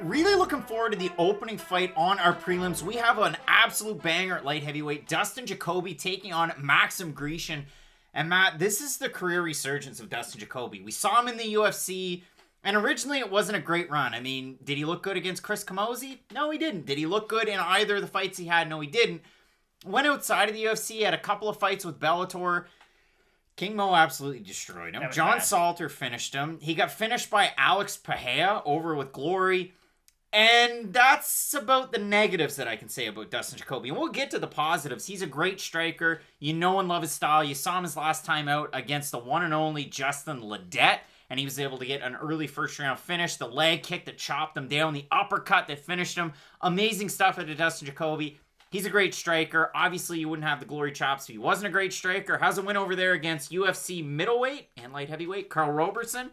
Really looking forward to the opening fight on our prelims. We have an absolute banger at light heavyweight. Dustin Jacoby taking on Maxim Grishin. And Matt, this is the career resurgence of Dustin Jacoby. We saw him in the UFC, and originally it wasn't a great run. I mean, did he look good against Chris Camozzi? No, he didn't. Did he look good in either of the fights he had? No, he didn't. Went outside of the UFC, had a couple of fights with Bellator. King Mo absolutely destroyed him. John Salter finished him. He got finished by Alex Pereira over with Glory. And that's about the negatives that I can say about Dustin Jacoby. And we'll get to the positives. He's a great striker. You know and love his style. You saw him his last time out against the one and only Justin Ledette. And he was able to get an early first-round finish. The leg kick that chopped him down. The uppercut that finished him. Amazing stuff out of Dustin Jacoby. He's a great striker. Obviously, you wouldn't have the glory chops if he wasn't a great striker. Has a win over there against UFC middleweight and light heavyweight Carl Roberson.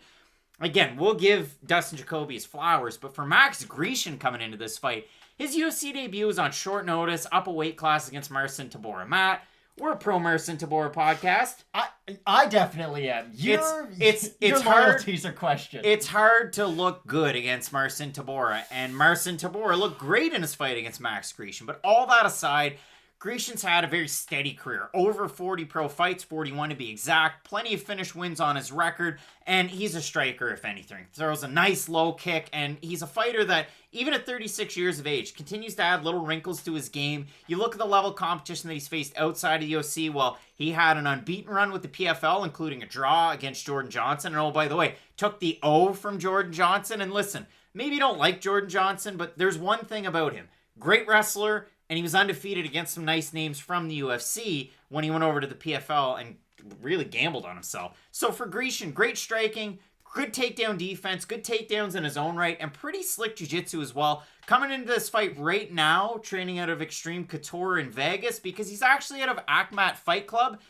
Again, we'll give Dustin Jacoby his flowers, but for Max Grishin coming into this fight, his UFC debut was on short notice, up a weight class against Marcin Tybura. Matt, we're a pro Marcin Tybura podcast. I definitely am. Your hard, loyalties are questioned. It's hard to look good against Marcin Tybura, and Marcin Tybura looked great in his fight against Max Grishin. But all that aside, Grishin's had a very steady career. Over 40 pro fights, 41 to be exact. Plenty of finish wins on his record. And he's a striker, if anything. Throws a nice low kick. And he's a fighter that, even at 36 years of age, continues to add little wrinkles to his game. You look at the level of competition that he's faced outside of the UFC. Well, he had an unbeaten run with the PFL, including a draw against Jordan Johnson. And oh, by the way, took the O from Jordan Johnson. And listen, maybe you don't like Jordan Johnson, but there's one thing about him. Great wrestler. And he was undefeated against some nice names from the UFC when he went over to the PFL and really gambled on himself. So for Grishin, great striking, good takedown defense, good takedowns in his own right, and pretty slick jiu-jitsu as well. Coming into this fight right now, training out of Extreme Couture in Vegas, because he's actually out of Akhmat Fight Club.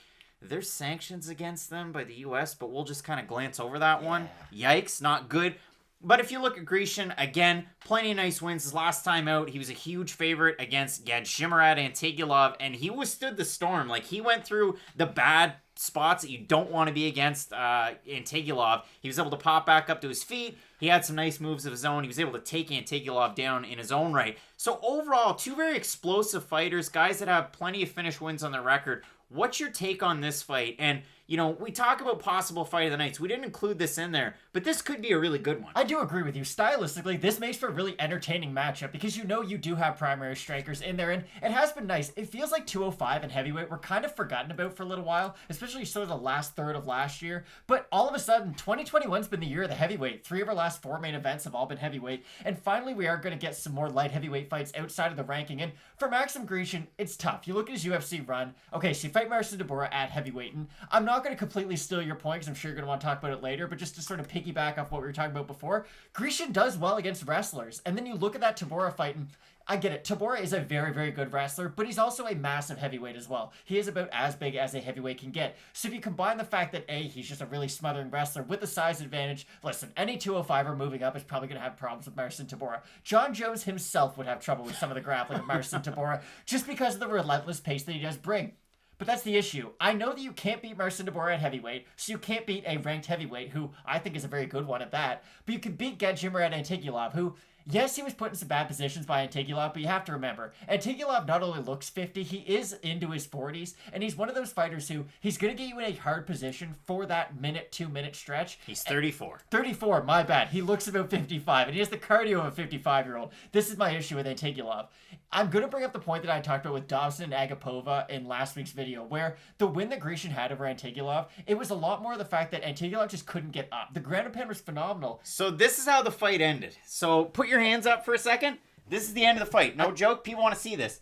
There's sanctions against them by the US, but we'll just kind of glance over that one. Yikes, not good. But if you look at Grishin, again, plenty of nice wins. His last time out, he was a huge favorite against Gadjimirad Antigulov, and he withstood the storm. Like, he went through the bad spots that you don't want to be against Antigulov. He was able to pop back up to his feet. He had some nice moves of his own. He was able to take Antigulov down in his own right. So overall, two very explosive fighters, guys that have plenty of finish wins on their record. What's your take on this fight? And, you know, we talk about possible fight of the nights. We didn't include this in there, but this could be a really good one. I do agree with you. Stylistically, this makes for a really entertaining matchup because you know you do have primary strikers in there, and it has been nice. It feels like 205 and heavyweight were kind of forgotten about for a little while, especially sort of the last third of last year. But all of a sudden, 2021's been the year of the heavyweight. 3 of our last 4 main events have all been heavyweight, and finally we are going to get some more light heavyweight fights outside of the ranking. And for Maxim Grishin, it's tough. You look at his UFC run. Okay, so you fight Marcin Tybura at heavyweight, and I'm not going to completely steal your point because I'm sure you're going to want to talk about it later, but just to sort of piggyback off what we were talking about before, Grishin does well against wrestlers. And then you look at that Tybura fight, and I get it. Tybura is a very, very good wrestler, but he's also a massive heavyweight as well. He is about as big as a heavyweight can get. So if you combine the fact that, A, he's just a really smothering wrestler with the size advantage, listen, any 205er moving up is probably going to have problems with Marcin Tybura. John Jones himself would have trouble with some of the grappling of Marcin Tybura just because of the relentless pace that he does bring. But that's the issue. I know that you can't beat Marcin Tybura at heavyweight, so you can't beat a ranked heavyweight, who I think is a very good one at that, but you can beat Gadjimirad Antigulov, who, yes, he was put in some bad positions by Antigulov, but you have to remember, Antigulov not only looks 50, he is into his 40s, and he's one of those fighters who, he's going to get you in a hard position for that 2-minute stretch. He's 34. 34, my bad. He looks about 55, and he has the cardio of a 55-year-old. This is my issue with Antigulov. I'm going to bring up the point that I talked about with Dobson and Agapova in last week's video, where the win that Grishin had over Antigulov, it was a lot more of the fact that Antigulov just couldn't get up. The ground and pound was phenomenal. So this is how the fight ended. So put your hands up for a second. This is the end of the fight. No joke. People want to see this.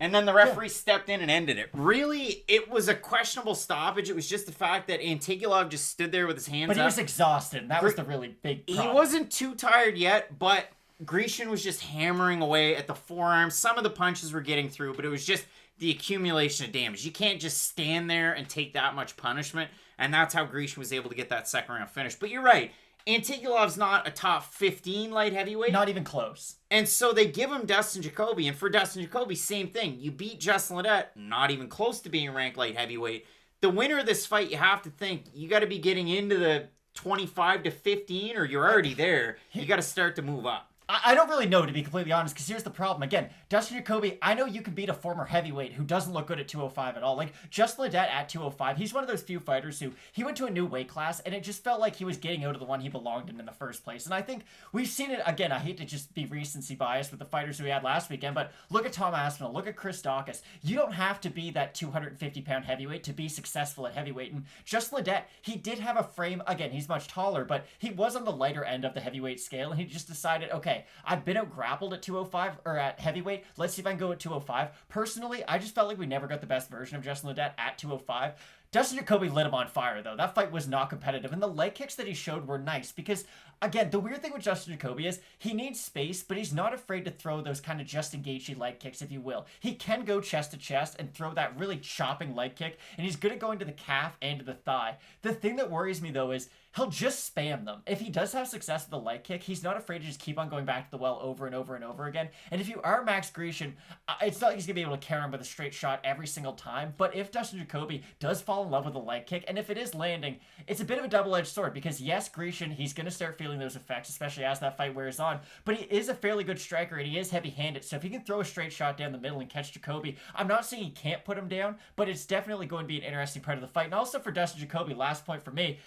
And then the referee stepped in and ended it. Really, it was a questionable stoppage. It was just the fact that Antigulov just stood there with his hands up. But he was exhausted, and that was the really big problem. He wasn't too tired yet, but Grishin was just hammering away at the forearms. Some of the punches were getting through, but it was just the accumulation of damage. You can't just stand there and take that much punishment, and that's how Grishin was able to get that second round finish. But you're right. Antigulov's not a top 15 light heavyweight. Not even close. And so they give him Dustin Jacoby, and for Dustin Jacoby, same thing. You beat Justin Ledette, not even close to being ranked light heavyweight. The winner of this fight, you have to think, you got to be getting into the 25 to 15, or you're already there. You got to start to move up. I don't really know, to be completely honest, because here's the problem. Again, Dustin Jacoby, I know you can beat a former heavyweight who doesn't look good at 205 at all. Like, Justin Ledet at 205, he's one of those few fighters who, he went to a new weight class, and it just felt like he was getting out of the one he belonged in the first place. And I think we've seen it, again, I hate to just be recency biased with the fighters we had last weekend, but look at Tom Aspinall, look at Chris Daukaus. You don't have to be that 250-pound heavyweight to be successful at heavyweight. And Justin Ledet, he did have a frame, again, he's much taller, but he was on the lighter end of the heavyweight scale, and he just decided, okay, I've been out grappled at 205 or at heavyweight. Let's see if I can go at 205. Personally, I just felt like we never got the best version of Justin Ledet at 205. Dustin Jacoby lit him on fire, though. That fight was not competitive, and the leg kicks that he showed were nice because, again, the weird thing with Dustin Jacoby is he needs space, but he's not afraid to throw those kind of Justin Gaethje leg kicks, if you will. He can go chest to chest and throw that really chopping leg kick, and he's good at going to the calf and to the thigh. The thing that worries me, though, is he'll just spam them. If he does have success with the leg kick, he's not afraid to just keep on going back to the well over and over and over again. And if you are Max Grishin, it's not like he's going to be able to carry him with a straight shot every single time, but if Dustin Jacoby does fall in love with the leg kick, and if it is landing, it's a bit of a double-edged sword because, yes, Grishin, he's going to start feeling those effects, especially as that fight wears on, but he is a fairly good striker and he is heavy-handed, so if he can throw a straight shot down the middle and catch Jacoby, I'm not saying he can't put him down, but it's definitely going to be an interesting part of the fight. And also for Dustin Jacoby, last point for me,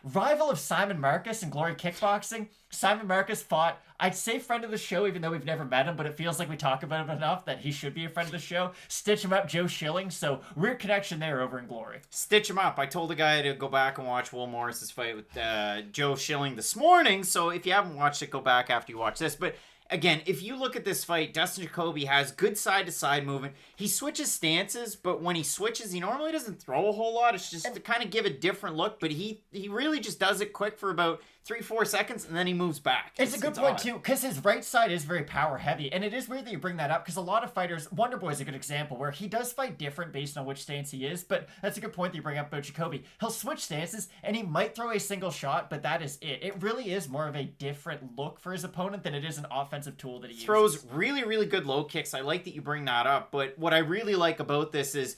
rival of Simon Marcus in Glory Kickboxing. Simon Marcus fought, I'd say friend of the show, even though we've never met him, but it feels like we talk about him enough that he should be a friend of the show. Stitch him up, Joe Schilling. So weird connection there over in Glory. Stitch him up. I told the guy to go back and watch Will Morris's fight with Joe Schilling this morning. So if you haven't watched it, go back after you watch this. But again, if you look at this fight, Dustin Jacoby has good side-to-side movement. He switches stances, but when he switches, he normally doesn't throw a whole lot. It's just to kind of give a different look, but he really just does it quick for about 3-4 seconds, and then he moves back. It's a good point, too, because his right side is very power-heavy, and it is weird that you bring that up, because a lot of fighters, Wonder Boy is a good example, where he does fight different based on which stance he is, but that's a good point that you bring up about Jacoby. He'll switch stances, and he might throw a single shot, but that is it. It really is more of a different look for his opponent than it is an offensive tool that he uses. Throws really, really good low kicks. I like that you bring that up, but what I really like about this is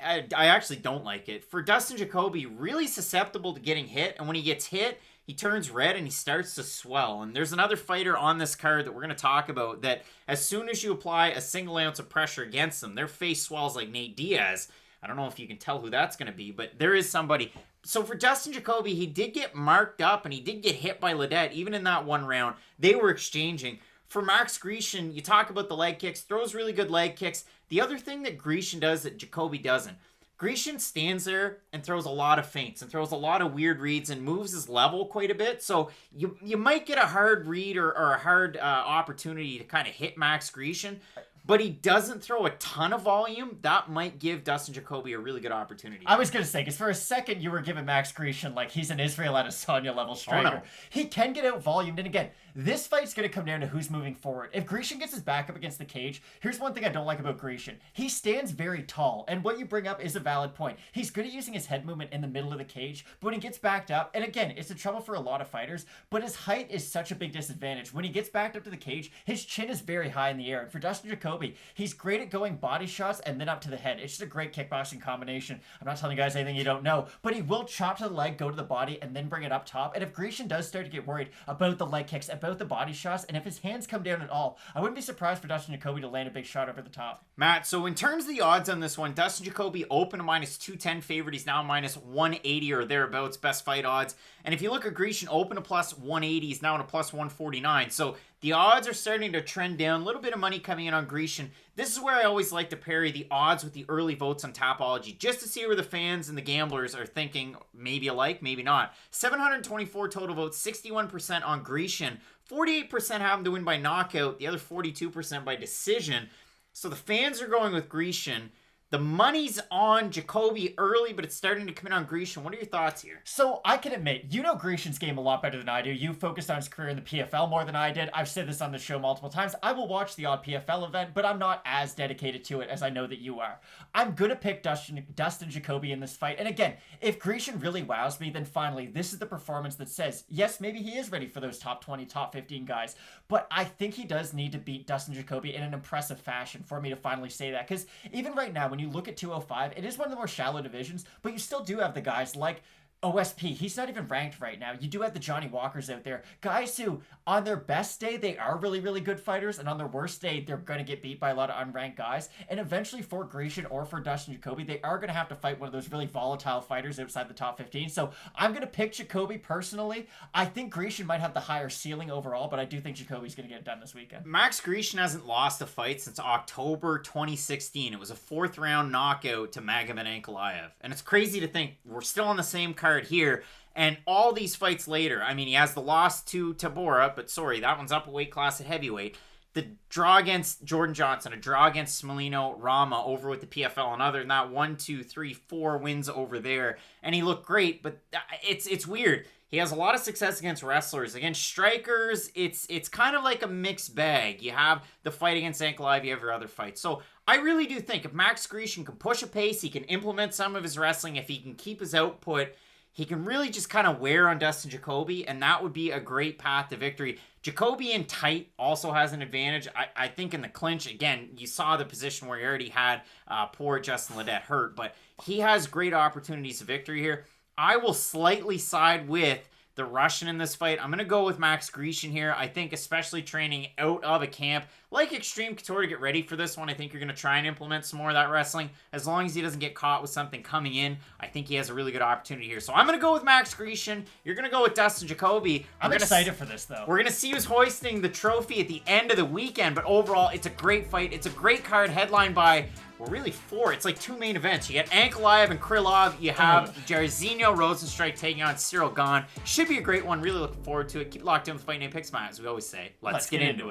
I actually don't like it. For Dustin Jacoby, really susceptible to getting hit, and when he gets hit, he turns red and he starts to swell. And there's another fighter on this card that we're going to talk about that as soon as you apply a single ounce of pressure against them, their face swells like Nate Diaz. I don't know if you can tell who that's going to be, but there is somebody. So for Dustin Jacoby, he did get marked up and he did get hit by Ledet, even in that one round. They were exchanging. For Max Grishin, you talk about the leg kicks, throws really good leg kicks. The other thing that Grishin does that Jacoby doesn't, Grishin stands there and throws a lot of feints and throws a lot of weird reads and moves his level quite a bit. So you might get a hard read or a hard opportunity to kind of hit Max Grishin, but he doesn't throw a ton of volume. That might give Dustin Jacoby a really good opportunity. I was going to say, because for a second you were giving Max Grishin like he's an Israel Adesanya level striker. Oh, no. He can get out volumed, and again, this fight's going to come down to who's moving forward. If Grishin gets his back up against the cage, here's one thing I don't like about Grishin. He stands very tall, and what you bring up is a valid point. He's good at using his head movement in the middle of the cage, but when he gets backed up, and again, it's a trouble for a lot of fighters, but his height is such a big disadvantage. When he gets backed up to the cage, his chin is very high in the air, and for Dustin Jacoby, he's great at going body shots and then up to the head. It's just a great kickboxing combination. I'm not telling you guys anything you don't know, but he will chop to the leg, go to the body, and then bring it up top. And if Grishin does start to get worried about the leg kicks, about the body shots, and if his hands come down at all, I wouldn't be surprised for Dustin Jacoby to land a big shot over the top. Matt, so in terms of the odds on this one, Dustin Jacoby open a minus 210 favorite. He's now minus 180 or thereabouts, best fight odds. And if you look at Grishin, open a plus 180, he's now in a plus 149. So the odds are starting to trend down. A little bit of money coming in on Grishin. This is where I always like to parry the odds with the early votes on Tapology, just to see where the fans and the gamblers are thinking, maybe alike, maybe not. 724 total votes, 61% on Grishin. 48% have him to win by knockout, the other 42% by decision. So the fans are going with Grishin. The money's on Jacoby early, but it's starting to come in on Grishin. What are your thoughts here? So I can admit, you know Grishin's game a lot better than I do. You focused on his career in the PFL more than I did. I've said this on the show multiple times. I will watch the odd PFL event, but I'm not as dedicated to it as I know that you are. I'm going to pick Dustin Jacoby in this fight. And again, if Grishin really wows me, then finally, this is the performance that says, yes, maybe he is ready for those top 20, top 15 guys. But I think he does need to beat Dustin Jacoby in an impressive fashion for me to finally say that. Because even right now, when you look at 205, it is one of the more shallow divisions, but you still do have the guys like OSP, he's not even ranked right now. You do have the Johnny Walkers out there. Guys who, on their best day, they are really, really good fighters, and on their worst day, they're going to get beat by a lot of unranked guys. And eventually, for Grishin or for Dustin Jacoby, they are going to have to fight one of those really volatile fighters outside the top 15. So I'm going to pick Jacoby personally. I think Grishin might have the higher ceiling overall, but I do think Jacoby's going to get it done this weekend. Max Grishin hasn't lost a fight since October 2016. It was a 4th-round knockout to Magomed Ankalaev. And it's crazy to think we're still on the same card here, and all these fights later, I mean, he has the loss to Tabora, but sorry, that one's up a weight class at heavyweight. The draw against Jordan Johnson, a draw against Smelino Rama over with the PFL, and other than that, 1, 2, 3, 4 wins over there, and he looked great, but it's weird. He has a lot of success against wrestlers. Against strikers, it's kind of like a mixed bag. You have the fight against Ankalaev, you have your other fights. So I really do think if Max Grishin can push a pace, he can implement some of his wrestling, if he can keep his output, he can really just kind of wear on Dustin Jacoby, and that would be a great path to victory. Jacoby in tight also has an advantage. I think in the clinch, again, you saw the position where he already had poor Justin Ledet hurt, but he has great opportunities of victory here. I will slightly side with the Russian in this fight. I'm going to go with Max Grishin here. I think especially training out of a camp like Extreme Couture to get ready for this one, I think you're going to try and implement some more of that wrestling. As long as he doesn't get caught with something coming in, I think he has a really good opportunity here. So I'm going to go with Max Grishin. You're going to go with Dustin Jacoby. I'm excited for this, though. We're going to see who's hoisting the trophy at the end of the weekend, but overall, it's a great fight. It's a great card headlined by, well, really 4. It's like 2 main events. You get Ankalaev and Krylov. You have Jairzinho, Rozenstruik taking on Cyril Gane. Should be a great one. Really looking forward to it. Keep locked in with Fight Night Picks, as we always say. Let's get into it.